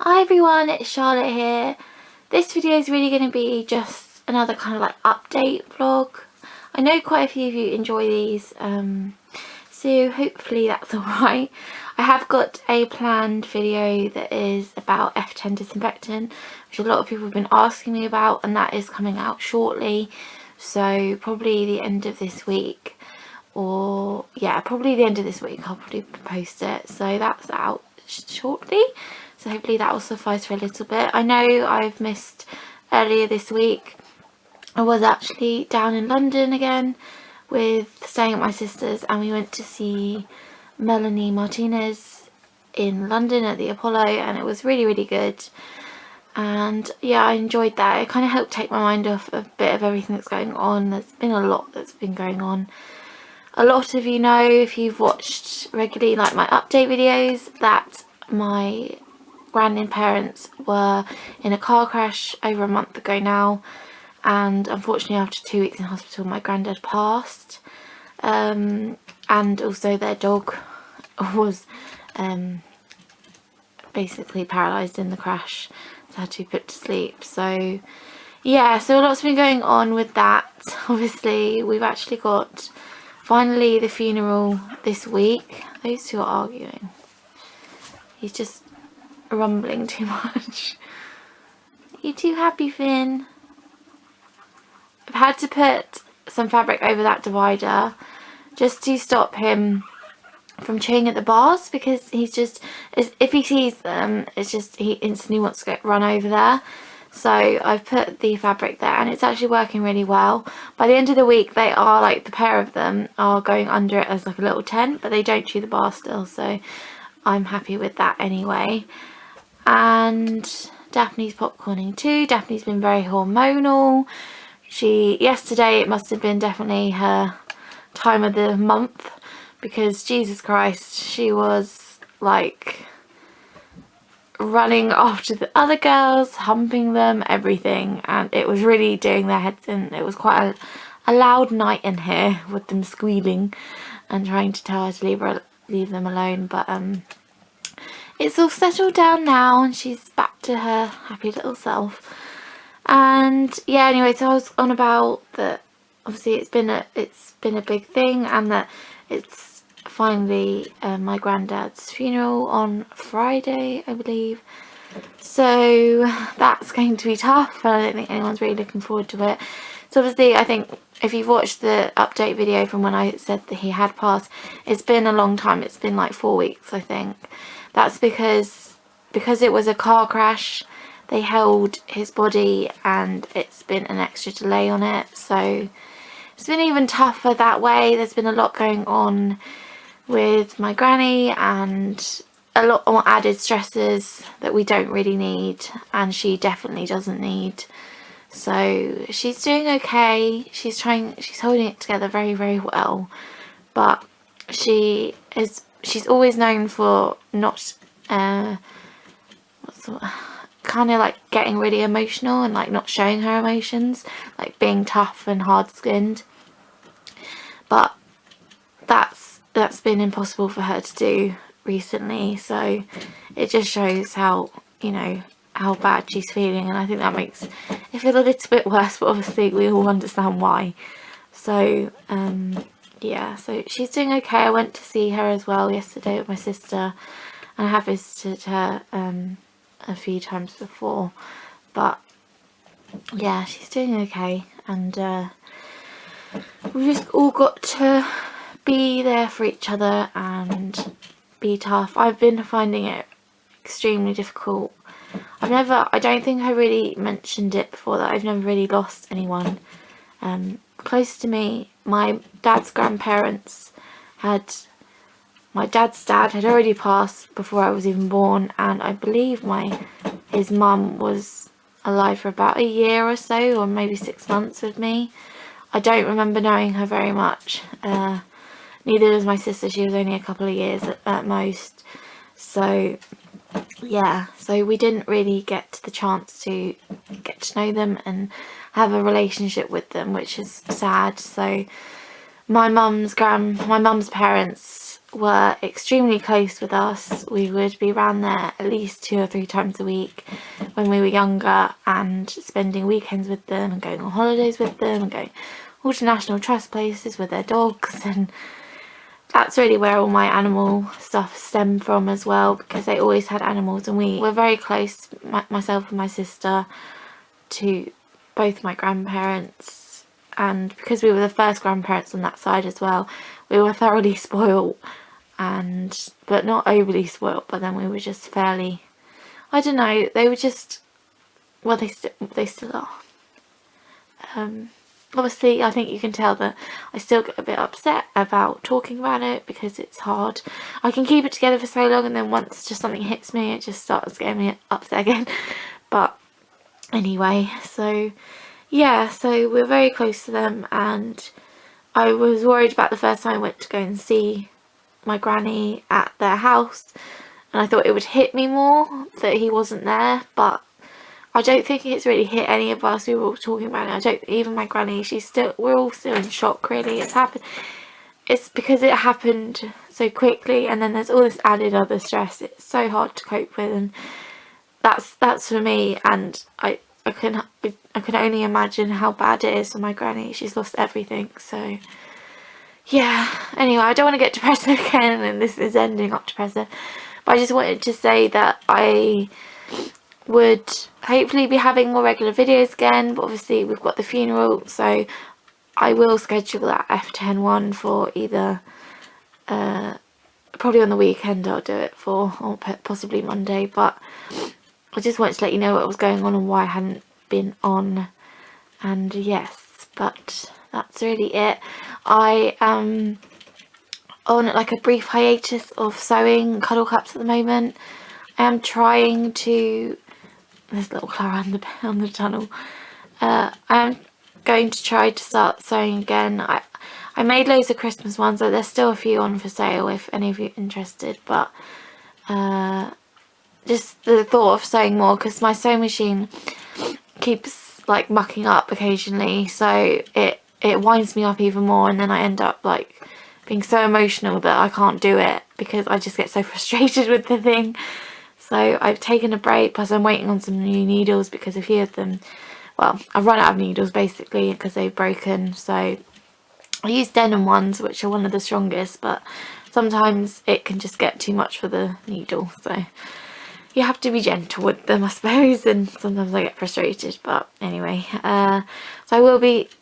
Hi everyone, it's Charlotte here. This video is really going to be just another kind of like update vlog. I know quite a few of you enjoy these, so hopefully that's alright. I have got a planned video that is about F10 disinfectant, which a lot of people have been asking me about, and that is coming out shortly. So probably the end of this week, or yeah, probably the end of this week I'll probably post it. So that's out shortly. So hopefully that will suffice for a little bit. I know I've missed earlier this week. I was actually down in London again staying at my sister's, and we went to see Melanie Martinez in London at the Apollo, and it was really good. And yeah, I enjoyed that. It kind of helped take my mind off a bit of everything that's going on. There's been a lot that's been going on. A lot of you know, if you've watched regularly like my update videos, that my grandparents were in a car crash over a month ago now, and unfortunately after 2 weeks in hospital my granddad passed, and also their dog was basically paralysed in the crash, so had to be put to sleep. So yeah, so a lot's been going on with that. Obviously we've actually got finally the funeral this week. Those two are arguing. He's just rumbling too much. You too happy, Finn? I've had to put some fabric over that divider just to stop him from chewing at the bars, because he's just, if he sees them, it's just he instantly wants to run over there. So I've put the fabric there and it's actually working really well. By the end of the week they are, like, the pair of them are going under it as like a little tent, but they don't chew the bar still, so I'm happy with that anyway. And Daphne's popcorning too. Daphne's been very hormonal. Yesterday it must have been definitely her time of the month, because Jesus Christ, she was like running after the other girls, humping them, everything, and it was really doing their heads in. It was quite a loud night in here with them squealing and trying to tell her to leave them alone, but it's all settled down now and she's back to her happy little self. And yeah, anyway, so I was on about that obviously it's been a big thing, and that it's finally my granddad's funeral on Friday, I believe. So that's going to be tough, and I don't think anyone's really looking forward to it. So obviously I think if you've watched the update video from when I said that he had passed, it's been a long time. It's been like 4 weeks, I think. That's because it was a car crash, they held his body and it's been an extra delay on it. So it's been even tougher that way. There's been a lot going on with my granny and a lot more added stresses that we don't really need, and she definitely doesn't need. So she's doing okay. She's holding it together very well, but she's always known for not kind of like getting really emotional and like not showing her emotions, like being tough and hard-skinned, but that's been impossible for her to do recently. So it just shows how, you know, how bad she's feeling, and I think that makes it feel a little bit worse, but obviously we all understand why. So yeah, so she's doing okay. I went to see her as well yesterday with my sister, and I have visited her a few times before, but yeah, she's doing okay, and we've just all got to be there for each other and be tough. I've been finding it extremely difficult. I don't think I really mentioned it before, that I've never really lost anyone close to me. My dad's grandparents my dad's dad had already passed before I was even born, and I believe his mum was alive for about a year or so, or maybe 6 months with me. I don't remember knowing her very much. Neither does my sister. She was only a couple of years at most. So yeah, so we didn't really get the chance to get to know them and have a relationship with them, which is sad. So my mum's parents were extremely close with us. We would be around there at least 2 or 3 times a week when we were younger, and spending weekends with them and going on holidays with them and going all to National Trust places with their dogs. And that's really where all my animal stuff stemmed from as well, because they always had animals, and we were very close, myself and my sister, to both my grandparents. And because we were the first grandparents on that side as well, we were thoroughly spoiled, but not overly spoiled. But then we were just fairly, I don't know, they were just, well, they still are. Obviously, I think you can tell that I still get a bit upset about talking about it, because it's hard. I can keep it together for so long, and then once just something hits me, it just starts getting me upset again. But anyway, so yeah, so we're very close to them, and I was worried about the first time I went to go and see my granny at their house, and I thought it would hit me more that he wasn't there, but I don't think it's really hit any of us. We were all talking about it. Even my granny, we're all still in shock, really. It's because it happened so quickly, and then there's all this added other stress. It's so hard to cope with, and that's for me. And I can only imagine how bad it is for my granny. She's lost everything. So yeah, anyway, I don't want to get depressive again, and this is ending up depressive, but I just wanted to say that I would hopefully be having more regular videos again, but obviously we've got the funeral, so I will schedule that F10 one for either probably on the weekend I'll do it for, or possibly Monday. But I just wanted to let you know what was going on and why I hadn't been on. And yes, but that's really it. I am on like a brief hiatus of sewing cuddle cups at the moment. I am trying to, there's a little colour on the tunnel. I am going to try to start sewing again. I made loads of Christmas ones, so there's still a few on for sale if any of you are interested. But just the thought of sewing more, because my sewing machine keeps like mucking up occasionally, so it winds me up even more, and then I end up like being so emotional that I can't do it because I just get so frustrated with the thing. So I've taken a break, plus I'm waiting on some new needles because a few of them, well, I've run out of needles basically because they've broken. So I use denim ones, which are one of the strongest, but sometimes it can just get too much for the needle. So you have to be gentle with them, I suppose, and sometimes I get frustrated. But anyway, so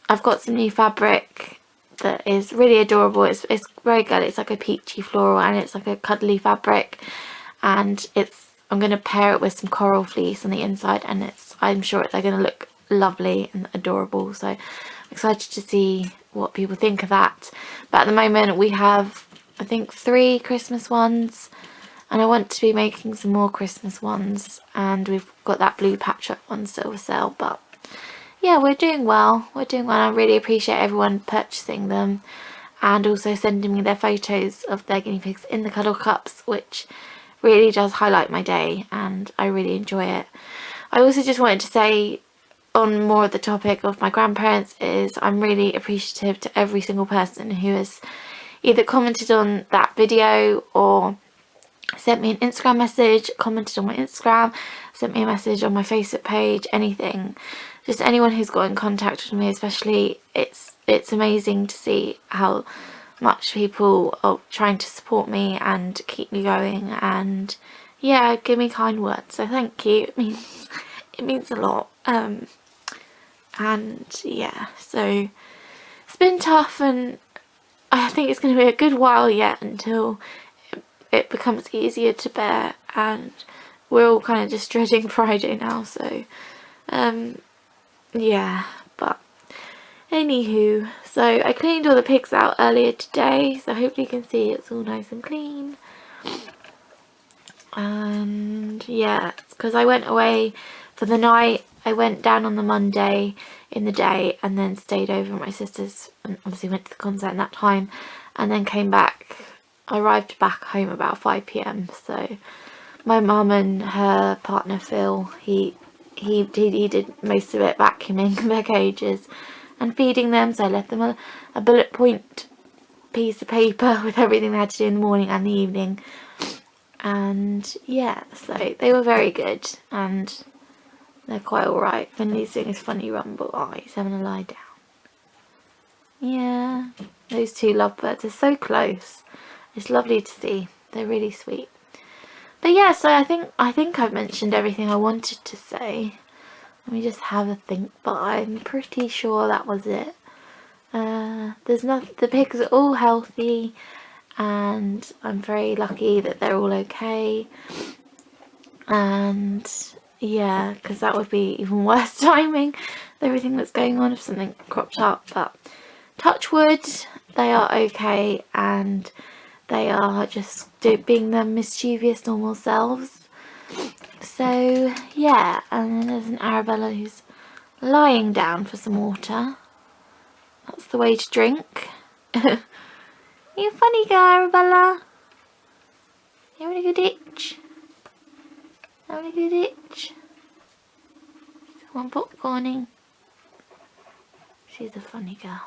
I've got some new fabric that is really adorable. It's very good. It's like a peachy floral, and it's like a cuddly fabric, and I'm going to pair it with some coral fleece on the inside, and I'm sure they're going to look lovely and adorable. So I'm excited to see what people think of that. But at the moment we have, I think, 3 Christmas ones, and I want to be making some more Christmas ones, and we've got that blue patchwork one still for sale. But yeah, we're doing well. I really appreciate everyone purchasing them and also sending me their photos of their guinea pigs in the cuddle cups, which really does highlight my day, and I really enjoy it. I also just wanted to say, on more of the topic of my grandparents, is I'm really appreciative to every single person who has either commented on that video or sent me an Instagram message, commented on my Instagram, sent me a message on my Facebook page, anything. Just anyone who's got in contact with me, especially. It's amazing to see how much people are trying to support me and keep me going, and yeah, give me kind words. So thank you. It means a lot. And yeah, so it's been tough, and I think it's going to be a good while yet until it becomes easier to bear, and we're all kind of just dreading Friday now. So yeah, but anywho, so I cleaned all the pigs out earlier today, so hopefully you can see it's all nice and clean. And yeah, it's because I went away for the night. I went down on the Monday in the day and then stayed over at my sister's, and obviously went to the concert in that time, and then came back. I arrived back home about 5 p.m. So my mum and her partner Phil, he did most of it, vacuuming their cages and feeding them. So I left them a bullet point piece of paper with everything they had to do in the morning and the evening. And yeah, so they were very good, and they're quite alright. Finley's doing his funny rumble. Oh, he's having a lie down. Yeah, those two lovebirds are so close. It's lovely to see. They're really sweet. But yeah, so I think I've mentioned everything I wanted to say. Let me just have a think, but I'm pretty sure that was it. The pigs are all healthy, and I'm very lucky that they're all okay. And yeah, because that would be even worse timing with everything that's going on if something cropped up. But touch wood, they are okay, and they are just being their mischievous normal selves. So yeah, and then there's an Arabella who's lying down for some water. That's the way to drink. You funny girl, Arabella. You having a good itch? Having a good itch? Someone popcorning. She's a funny girl.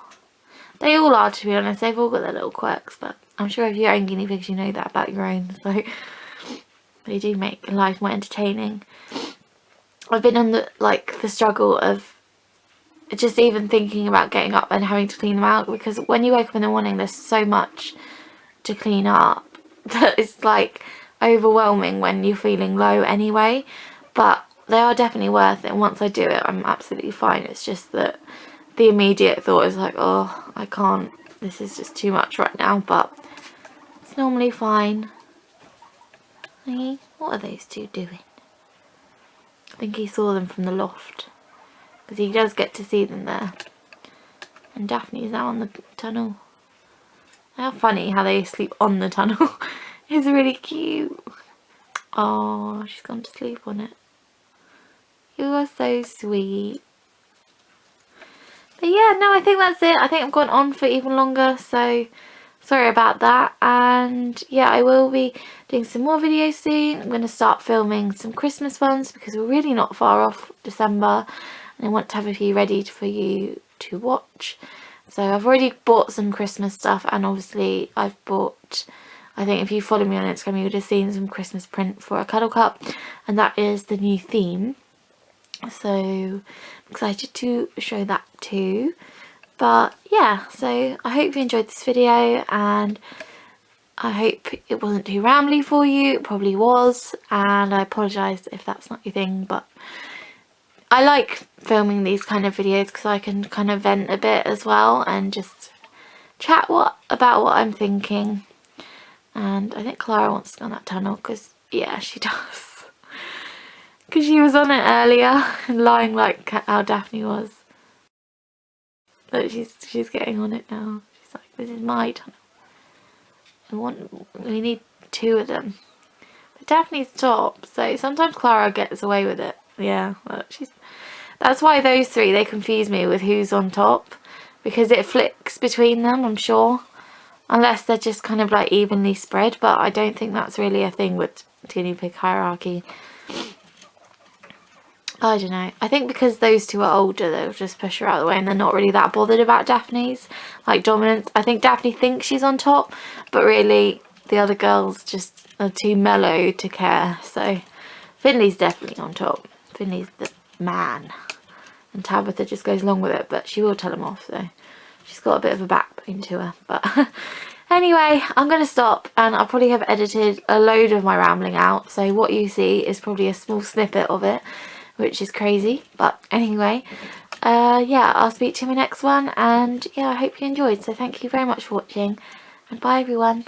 They all are, to be honest. They've all got their little quirks, but I'm sure if you're own guinea pigs, you know that about your own. So they do make life more entertaining. I've been on the struggle of just even thinking about getting up and having to clean them out, because when you wake up in the morning, there's so much to clean up that it's like overwhelming when you're feeling low anyway. But they are definitely worth it, and once I do it, I'm absolutely fine. It's just that the immediate thought is like, oh, I can't, this is just too much right now, but it's normally fine. Hey, what are those two doing? I think he saw them from the loft, because he does get to see them there. And Daphne's now on the tunnel. How funny how they sleep on the tunnel. It's really cute. Oh, she's gone to sleep on it. You are so sweet. But yeah, no, I think that's it. I think I've gone on for even longer, so sorry about that. And yeah, I will be doing some more videos soon. I'm going to start filming some Christmas ones, because we're really not far off December, and I want to have a few ready for you to watch. So I've already bought some Christmas stuff, and obviously I've bought, I think if you follow me on Instagram, you would have seen some Christmas print for a cuddle cup, and that is the new theme. So I'm excited to show that too. But yeah, so I hope you enjoyed this video, and I hope it wasn't too rambly for you. It probably was, and I apologise if that's not your thing, but I like filming these kind of videos because I can kind of vent a bit as well and just chat about what I'm thinking. And I think Clara wants to go on that tunnel, because yeah, she does. Because she was on it earlier and lying like how Daphne was. But she's getting on it now. She's like, this is my tunnel. We need two of them. But Daphne's top, so sometimes Clara gets away with it. Yeah, well, that's why those three, they confuse me with who's on top, because it flicks between them, I'm sure. Unless they're just kind of like evenly spread, but I don't think that's really a thing with guinea pig hierarchy. I don't know. I think because those two are older, they'll just push her out of the way, and they're not really that bothered about Daphne's like dominance. I think Daphne thinks she's on top, but really the other girls just are too mellow to care. So Finley's definitely on top. Finley's the man, and Tabitha just goes along with it, but she will tell him off. So she's got a bit of a backbone to her. But anyway, I'm going to stop, and I'll probably have edited a load of my rambling out. So what you see is probably a small snippet of it, which is crazy. But anyway, yeah, I'll speak to you in my next one, and yeah, I hope you enjoyed. So thank you very much for watching, and bye everyone.